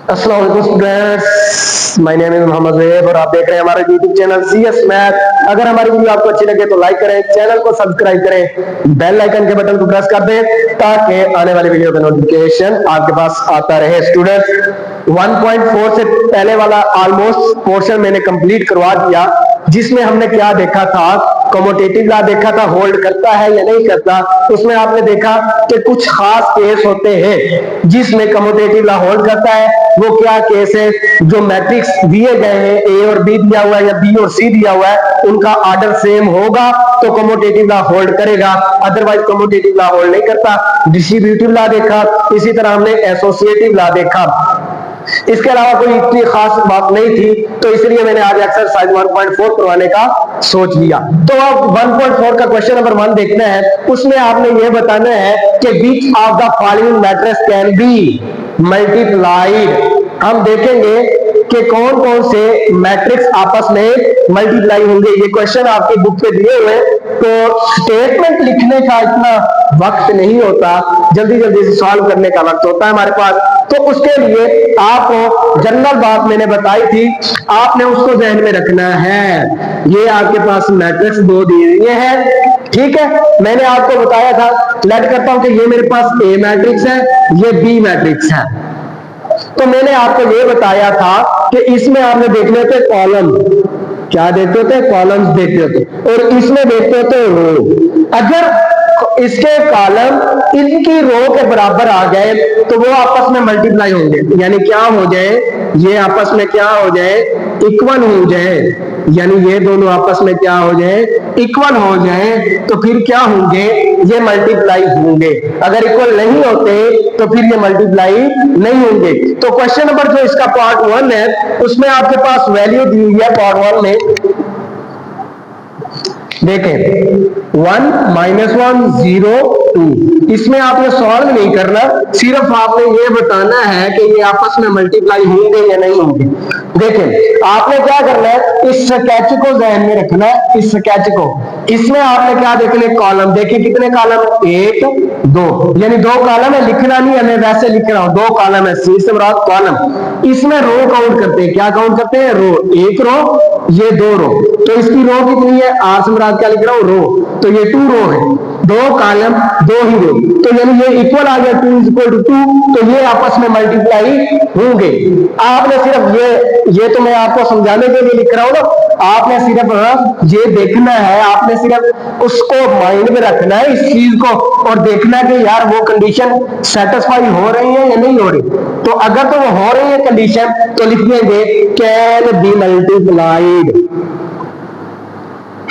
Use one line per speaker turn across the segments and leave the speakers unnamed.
अस्सलाम वालेकुम students, my name is Mohammad Zuhaib और आप देख रहे हैं हमारा यूट्यूब चैनल CS मैथ। अगर हमारी वीडियो आपको अच्छी लगे तो लाइक करें, चैनल को सब्सक्राइब करें, बेल आइकन के बटन को प्रेस कर दें ताकि आने वाली वीडियो का नोटिफिकेशन आपके पास आता रहे। स्टूडेंट्स 1.4 से पहले वाला ऑलमोस्ट पोर्शन मैंने कंप्लीट करवा दिया, जिसमें हमने क्या देखा था, कमोटेटिव लॉ देखा था, होल्ड करता है या नहीं करता। उसमें आपने देखा कि कुछ खास केस होते हैं जिसमें कमोटेटिव लॉ होल्ड करता है। वो क्या केस है? जो मैट्रिक्स दिए गए हैं, ए और बी दिया हुआ है या बी और सी दिया हुआ है, उनका ऑर्डर सेम होगा तो कमोटेटिव लॉ होल्ड करेगा, अदरवाइज कमोटेटिव लॉ होल्ड नहीं करता। डिस्ट्रीब्यूटिव लॉ देखा, इसी तरह हमने एसोसिएटिव लॉ देखा। इसके अलावा कोई इतनी खास बात नहीं थी, तो इसलिए मैंने आज एक्सरसाइज 1.4 करवाने का सोच लिया। तो अब 1.4 का क्वेश्चन नंबर 1 देखना है। उसमें आपने ये बताना है कि which of the following matrix can be multiplied. हम देखेंगे कि कौन कौन से मैट्रिक्स आपस में मल्टीप्लाई होंगे। ये क्वेश्चन आपकी बुक पे दिए हुए, तो स्टेटमेंट लिखने का इतना वक्त नहीं होता, जल्दी जल्दी से सॉल्व करने का वक्त होता है हमारे पास। तो उसके लिए आपको जनरल बात मैंने बताई थी, आपने उसको ध्यान में रखना है। ये आपके पास मैट्रिक्स दो दिए हुए हैं, ठीक है। मैंने आपको बताया था, लेट करता हूं कि ये मेरे पास ए मैट्रिक्स है, ये बी मैट्रिक्स है। तो मैंने आपको ये बताया था कि इसमें आपने देखने थे कॉलम, क्या देखते थे? कॉलम्स देखते थे, और इसमें देखते थे रो। अगर इसके कॉलम इनकी रो के बराबर आ गए तो वो आपस में मल्टीप्लाई होंगे, यानी क्या हो जाए, ये आपस में क्या हो जाए, इक्वल हो जाए। यानी ये दोनों आपस में क्या हो जाए, इक्वल हो जाए, तो फिर क्या होंगे, ये मल्टीप्लाई होंगे। अगर इक्वल नहीं होते तो फिर ये मल्टीप्लाई नहीं होंगे। तो क्वेश्चन नंबर जो इसका पार्ट 1 है, उसमें आपके पास वैल्यू दी हुई है पार्ट 1 में, देखें 1 -1 0 2। इसमें आपने सॉल्व नहीं करना, सिर्फ आपने ये बताना है कि ये आपस में मल्टीप्लाई होंगे या नहीं होंगे। देखें आपने क्या करना है, इस स्केच को ध्यान में रखना है, इस स्केच को। इसमें आपने क्या देखने, कॉलम देखिए, कितने कॉलम, 1 2, यानी 2 कॉलम है। लिखना नहीं है, मैं वैसे लिख रहा हूं, 2 कॉलम है, सी से मुराद कॉलम। इसमें रो काउंट करते हैं, क्या काउंट करते हैं, रो। 1 रो, ये 2 रो, तो इसकी रो कितनी है, आर से मुराद क्या लिख रहा हूं, रो, तो ये 2 रो है। 2 कॉलम 2 ही रो, तो यानी ये इक्वल आ गया, 2 = 2, तो ये आपस में मल्टीप्लाई होंगे। आपने सिर्फ ये तो मैं आपको समझाने के लिए लिख रहा हूं ना, आपने सिर्फ ये देखना है, आपने सिर्फ उसको माइंड में रखना है इस चीज को, और देखना है कि यार वो कंडीशन सेटिस्फाई हो रही है या नहीं हो रही। तो अगर तो वो हो रही है कंडीशन, तो लिख देंगे कैन बी मल्टीप्लाइड,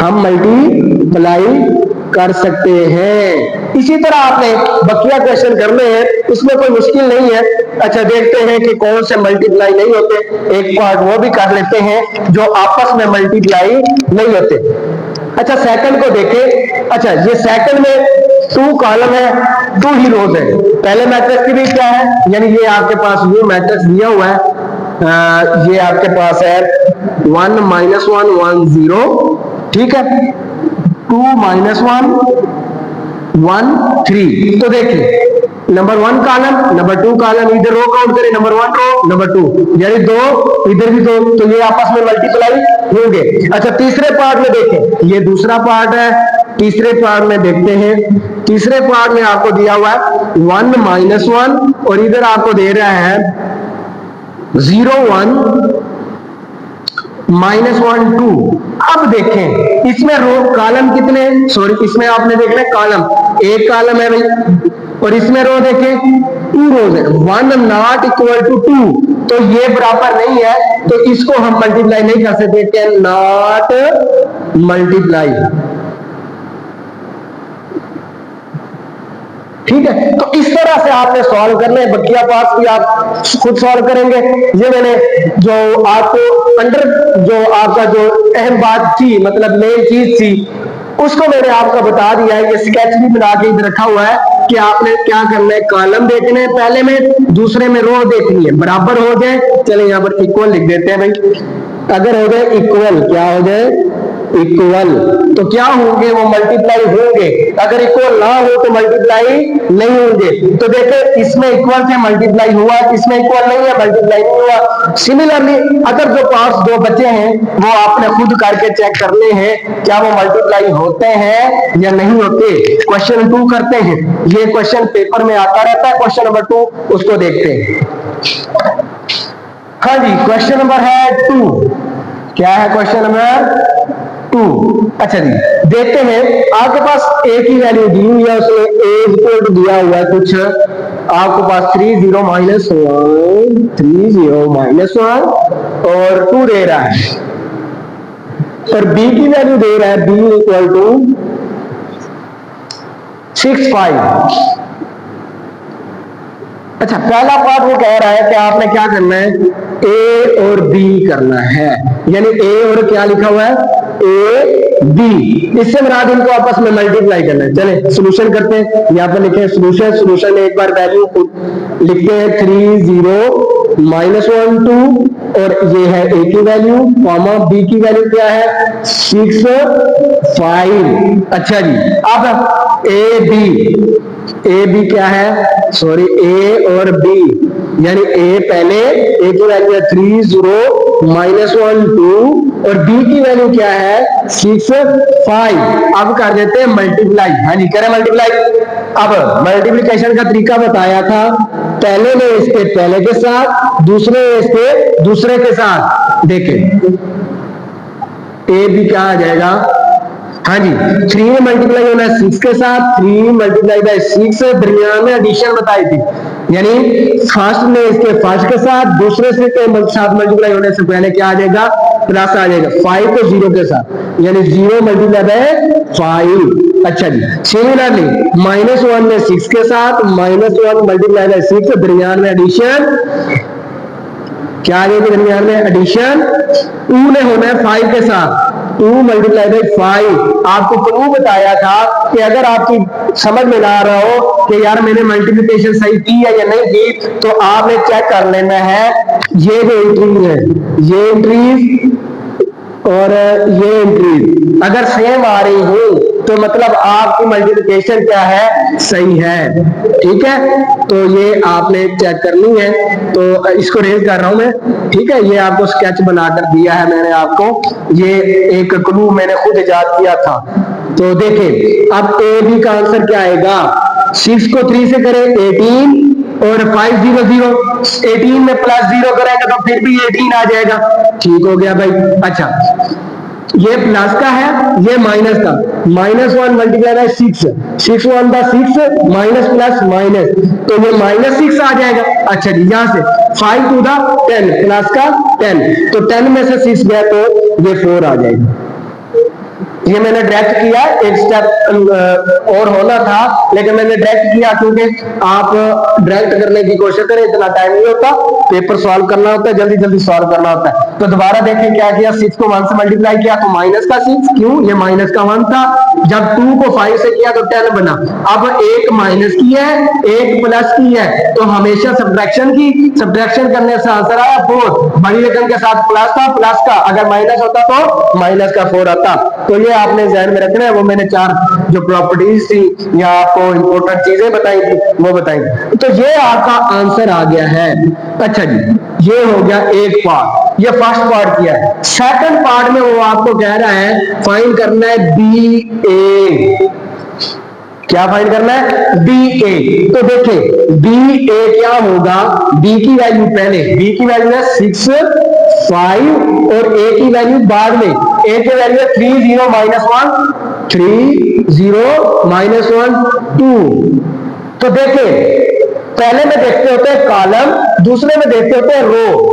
हम मल्टीप्लाई कर सकते हैं। इसी तरह आपने बकिया क्वेश्चन करने हैं, इसमें कोई मुश्किल नहीं है। अच्छा देखते हैं कि कौन से मल्टीप्लाई नहीं होते, एक पार्ट वो भी कर लेते हैं जो आपस में मल्टीप्लाई नहीं होते। अच्छा सेकंड को देखें। अच्छा ये सेकंड में 2 कॉलम है, 2 ही रोज है। पहले मैट्रिक्स की भी क्या है, यानी ये आपके पास ये मैट्रिक्स दिया हुआ है, ये आपके पास है 1 -1 1 0, ठीक है, 2 -1 1 3। तो देखिए नंबर 1 कॉलम, नंबर 2 कॉलम, इधर रो काउंट करें, नंबर 1 रो, नंबर 2, यानी 2 इधर भी 2, तो ये आपस में मल्टीप्लाई होंगे। अच्छा तीसरे पार्ट में देखें, ये दूसरा पार्ट है, तीसरे पार्ट में देखते हैं। तीसरे पार्ट में आपको दिया हुआ है 1 -1, और इधर आपको दे रहा है 0 1 -1 2। अब देखें इसमें रो कॉलम कितने, सॉरी इसमें आपने देखना है कॉलम, 1 कॉलम है भाई, और इसमें रो देखें 2 रोज है, 1 ≠ 2, तो ये बराबर नहीं है, तो इसको हम मल्टीप्लाई नहीं कर सकते, कैन नॉट मल्टीप्लाई, ठीक है। तो इस तरह से आपने सॉल्व करना है। बकिया पार्ट भी आप खुद सॉल्व करेंगे। ये मैंने जो आपको जो आपका जो अहम बात थी, मतलब मेन चीज थी, उसको मैंने आपको बता दिया है। ये स्केच भी बना के इधर रखा हुआ है कि आपने क्या करना है, कॉलम देखने हैं पहले में, दूसरे में रो देखनी है, बराबर हो जाए। चले यहाँ पर इक्वल लिख देते हैं भाई, अगर हो जाए इक्वल, क्या हो जाए, इक्वल, तो क्या होंगे वो मल्टीप्लाई होंगे, अगर इक्वल ना हो तो मल्टीप्लाई नहीं होंगे। तो देखो इसमें इक्वल से मल्टीप्लाई हुआ, इसमें इक्वल नहीं है मल्टीप्लाई नहीं हुआ। सिमिलरली अगर जो पार्ट्स दो बचे हैं वो आपने खुद करके चेक करने हैं क्या वो मल्टीप्लाई होते हैं या नहीं होते। क्वेश्चन 2 करते हैं, ये क्वेश्चन पेपर में आता रहता है क्वेश्चन नंबर 2, उसको देखते हैं। हाँ जी, क्वेश्चन नंबर है 2, क्या है क्वेश्चन नंबर 2? अच्छा जी, देखते हैं आपके पास ए की वैल्यू दी हुई है, उसमें ए इक्वल टू दिया हुआ है कुछ आपके पास 3 0 -1 3 0 -1 और 2 दे रहा है, और बी की वैल्यू दे रहा है बी इक्वल टू 6 5। अच्छा, पहला पार्ट वो कह रहा है कि आपने क्या करना है, ए और बी करना है, यानी ए और क्या लिखा हुआ है ए बी, इससे मुराद इनको आपस में मल्टीप्लाई करना है। चले सॉल्यूशन करते हैं, यहाँ पर लिखे सॉल्यूशन, सॉल्यूशन में एक बार वैल्यू लिखते हैं 3 0 -1 2, और ये है ए की वैल्यू, कॉमा बी की वैल्यू क्या है 6 5। अच्छा जी, अब ए बी क्या है, सॉरी ए और बी, यानी ए पहले, ए की वैल्यू है 3 0 -1 2 और बी की वैल्यू क्या है 6 5। अब कर देते हैं मल्टीप्लाई, हाँ जी करें मल्टीप्लाई। अब मल्टीप्लिकेशन का तरीका बताया था, पहले में इसके पहले के साथ, दूसरे में इसके दूसरे के साथ। देखें ए बी क्या आ जाएगा, हाँ जी 3 में मल्टीप्लाई होना है 6 के साथ, 3 मल्टीप्लाई बाय 6, दरमियान में एडिशन बताई थी, यानी फर्स्ट में इसके फर्स्ट के साथ, दूसरे से के साथ मल्टीप्लाई होने से पहले क्या आ जाएगा प्लस आ जाएगा 5 को 0 के साथ, यानी 0 मल्टीप्लाई बाय 5। अच्छा जी, सिमिलरली -1 में 6 के साथ, -1 मल्टीप्लाई बाय 6, दरमियान में एडिशन क्या आ जाएगी, दरमियान में एडिशन 2 ने होना है 5 के साथ, 2 मल्टीप्लाई बाई 5। आपको क्यों बताया था कि अगर आपकी समझ में ना आ रहा हो कि यार मैंने मल्टीप्लिकेशन सही की है या नहीं की, तो आपने चेक कर लेना है ये जो एंट्रीज है, ये एंट्रीज और ये एंट्रीज अगर सेम आ रही हो तो मतलब आपकी मल्टीप्लिकेशन क्या है, सही है। ठीक है, तो ये आपने चेक करनी है, तो इसको रेज कर रहा हूं मैं। ठीक है, ये आपको स्केच बनाकर दिया है मैंने आपको, ये एक क्लू मैंने खुद इजाद किया था। तो देखें अब ए बी का आंसर क्या आएगा, 6 को 3 से करें 18 और 5 0 0, 18 में प्लस 0 करेंगे तो फिर भी 18 आ जाएगा। ठीक हो गया भाई। अच्छा, ये प्लस का है, ये माइनस का, -1 मल्टीप्लाई बाय 6, 6 1 का 6 माइनस प्लस माइनस, तो ये -6 आ जाएगा। अच्छा जी, यहां से 5 टू द 10 प्लस का 10, तो 10 में से 6 गया तो ये 4 आ जाएगा। ये मैंने डायरेक्ट किया, एक स्टेप और होना था लेकिन मैंने डायरेक्ट किया, क्योंकि आप डायरेक्ट करने की कोशिश करें इतना टाइम नहीं होता, पेपर सॉल्व करना होता है, जल्दी जल्दी सॉल्व करना होता है। तो दोबारा देखें क्या किया, 6 को 1 से मल्टीप्लाई किया तो माइनस का 6, क्यों, ये माइनस का 1 था, जब 2 को 5 से किया तो 10 बना। अब एक माइनस की है, एक प्लस की है, तो हमेशा सब्ट्रैक्शन की, सब्ट्रैक्शन करने से आंसर आया 4, बड़ी रकम के साथ प्लस था, प्लस का अगर माइनस होता तो माइनस का 4 आता। तो ये आपने ध्यान में रखना है, वो मैंने 4 जो प्रॉपर्टीज थी या आपको इंपॉर्टेंट चीजें बताई थी वो बताई। तो ये आपका आंसर आ गया है। अच्छा जी, ये हो गया एक पार्ट, ये फर्स्ट पार्ट किया है। सेकंड पार्ट में वो आपको कह रहा है फाइंड करना है बी ए, क्या फाइंड करना है, बी ए। तो देखें बी ए क्या होगा, बी की वैल्यू पहले, बी की वैल्यू है 6 5 और ए की वैल्यू बाद में, ए की वैल्यू है 3 0 -1 3 0 -1 2। तो देखें पहले में देखते होते हैं कॉलम, दूसरे में देखते होते हैं रो।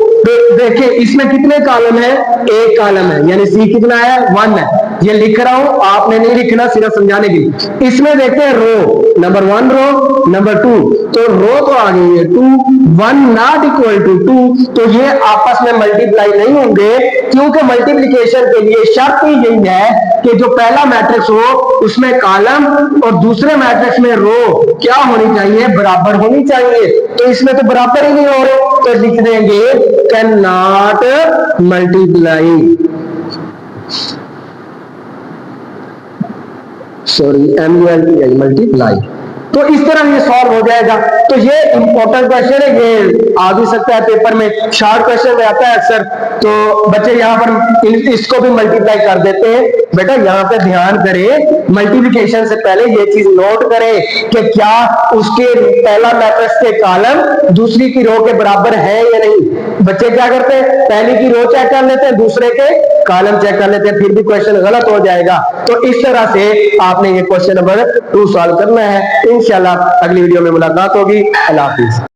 देखिए इसमें कितने कॉलम है, एक कॉलम है, यानी सी कितना है 1 है, ये लिख रहा हूं, आपने नहीं लिखना, सिर्फ समझाने के लिए। इसमें देखते हैं रो, नंबर 1 रो, नंबर 2, तो रो तो आ गई है 2, 1 नॉट इक्वल टू 2, तो ये आपस में मल्टीप्लाई नहीं होंगे, क्योंकि मल्टीप्लीकेशन के लिए शर्त ही यही है कि जो पहला मैट्रिक्स हो उसमें कॉलम और दूसरे मैट्रिक्स में रो क्या होनी चाहिए, बराबर होनी चाहिए। तो इसमें तो बराबर ही नहीं हो रहे, तो लिख देंगे can not multiply. Sorry MULTI multiply. तो इस तरह ये सॉल्व हो जाएगा। तो ये इंपॉर्टेंट क्वेश्चन है, ये आ भी सकता है पेपर में, शॉर्ट क्वेश्चन में आता है अक्सर। तो बच्चे यहाँ पर इसको भी मल्टीप्लाई कर देते हैं। बेटा यहाँ पे ध्यान करें, मल्टीप्लिकेशन से पहले ये चीज नोट करें कि क्या उसके पहला मैट्रिक्स के कॉलम दूसरी की रो के बराबर है या नहीं। बच्चे क्या करते हैं, पहले की रो चेक कर लेते हैं, दूसरे के कॉलम चेक कर लेते हैं, फिर भी क्वेश्चन गलत हो जाएगा। तो इस तरह से आपने ये क्वेश्चन नंबर 2 सॉल्व करना है। इंशाल्लाह अगली वीडियो में मुलाकात होगी। अल्लाह हाफिज।